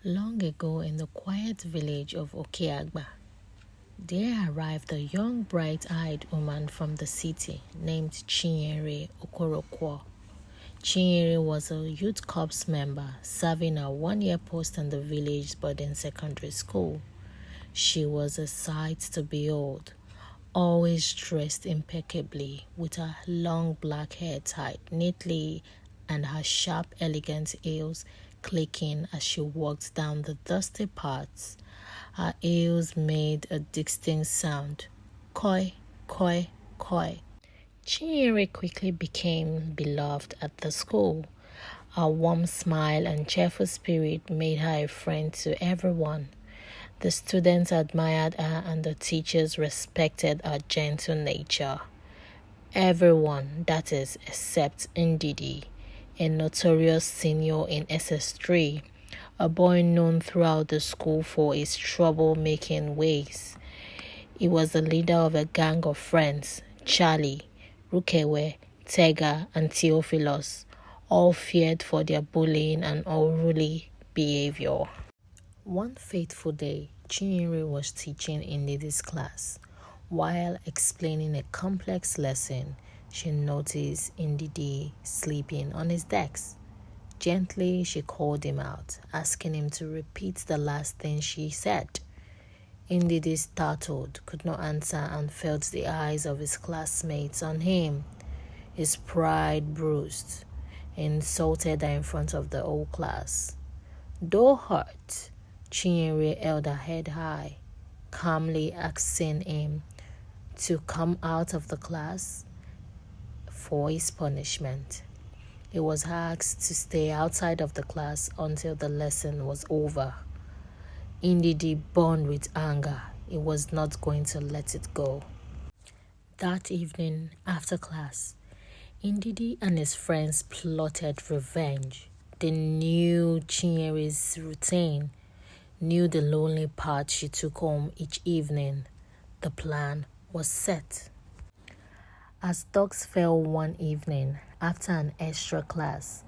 Long ago in the quiet village of Oke Agba, there arrived a young bright-eyed woman from the city named Chinyere Okorokwo. Chinyere was a youth corps member serving a one-year post in the village boarding secondary school. She was a sight to behold, always dressed impeccably with her long black hair tied neatly and her sharp, elegant heels clicking as she walked down the dusty paths. Her heels made a distinct sound, koi, koi, koi. Chinyere quickly became beloved at the school. Her warm smile and cheerful spirit made her a friend to everyone. The students admired her and the teachers respected her gentle nature. Everyone, that is, except Ndidi, a notorious senior in SS3, a boy known throughout the school for his troublemaking ways. He was the leader of a gang of friends, Charlie, Rukewe, Thier, and Theophilus, all feared for their bullying and unruly behavior. One fateful day, Chinyere was teaching Ndidi's class. While explaining a complex lesson, she noticed Ndidi sleeping on his desk. Gently, she called him out, asking him to repeat the last thing she said. Ndidi, startled, could not answer and felt the eyes of his classmates on him. His pride bruised. He insulted her in front of the whole class. Though hurt, Chinyere held her head high, calmly asking him to come out of the class for his punishment. He was asked to stay outside of the class until the lesson was over. Ndidi burned with anger. He was not going to let it go. That evening, after class, Ndidi and his friends plotted revenge. They knew Chinyere's routine, knew the lonely path she took home each evening. The plan was set. As dogs fell one evening, after an extra class,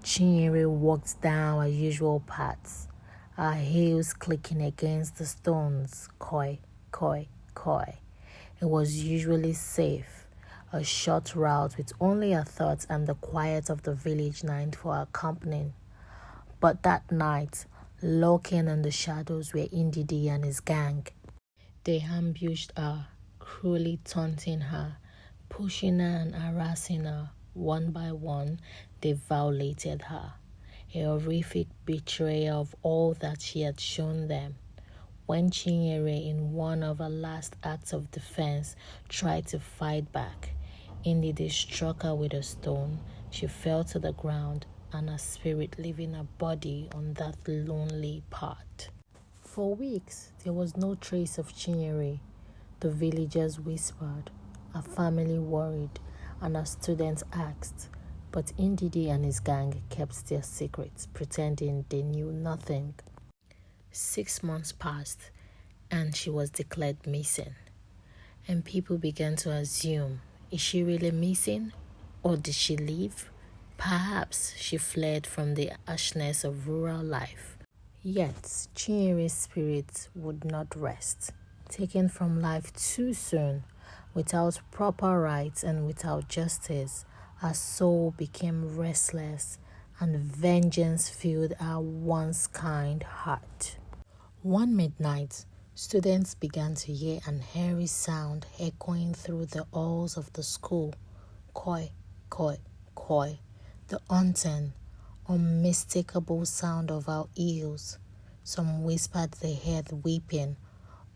Chinyere walked down her usual paths, her heels clicking against the stones, koi, koi, koi. It was usually safe, a short route with only her thoughts and the quiet of the village night for her company. But that night, lurking in the shadows were Ndidi and his gang. They ambushed her, cruelly taunting her, pushing her and harassing her. One by one, they violated her, a horrific betrayal of all that she had shown them. When Chinyere, in one of her last acts of defense, tried to fight back, Ndidi struck her with a stone. She fell to the ground, and her spirit leaving her body on that lonely path. For weeks, there was no trace of Chinyere. The villagers whispered, her family worried, and her students asked. But Ndidi and his gang kept their secrets, pretending they knew nothing. 6 months passed, and she was declared missing. And people began to assume, is she really missing? Or did she leave? Perhaps she fled from the harshness of rural life. Yet, Chinyere's spirit would not rest. Taken from life too soon, without proper rights and without justice, her soul became restless, and vengeance filled her once kind heart. One midnight, students began to hear an eerie sound echoing through the halls of the school. Koi, koi, koi, the haunting, unmistakable sound of our heels. Some whispered they heard weeping.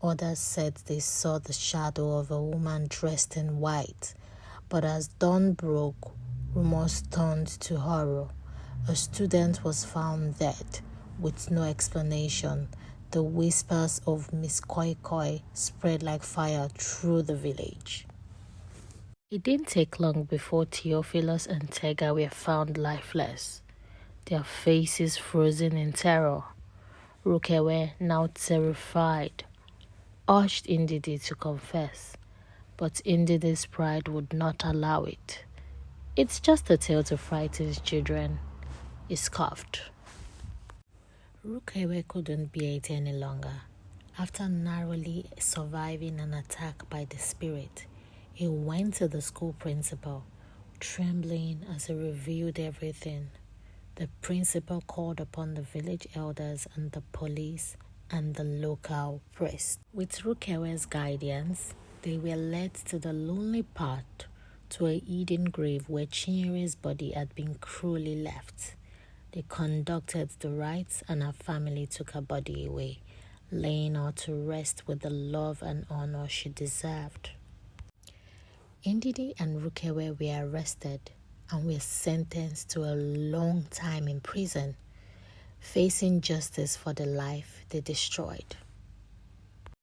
Others said they saw the shadow of a woman dressed in white. But as dawn broke, rumors turned to horror. A student was found dead, with no explanation. The whispers of Miss Koi Koi spread like fire through the village. It didn't take long before Theophilus and Thier were found lifeless, their faces frozen in terror. Rukewe, now terrified, urged Ndidi to confess, but Ndidi's pride would not allow it. It's just a tale to frighten children, he scoffed. Rukewe couldn't bear it any longer. After narrowly surviving an attack by the spirit, he went to the school principal, trembling as he revealed everything. The principal called upon the village elders and the police and the local press. With Rukewe's guidance, they were led to the lonely path to a hidden grave where Chinyere's body had been cruelly left. They conducted the rites and her family took her body away, laying her to rest with the love and honor she deserved. Ndidi and Rukewe were arrested and were sentenced to a long time in prison, facing justice for the life they destroyed.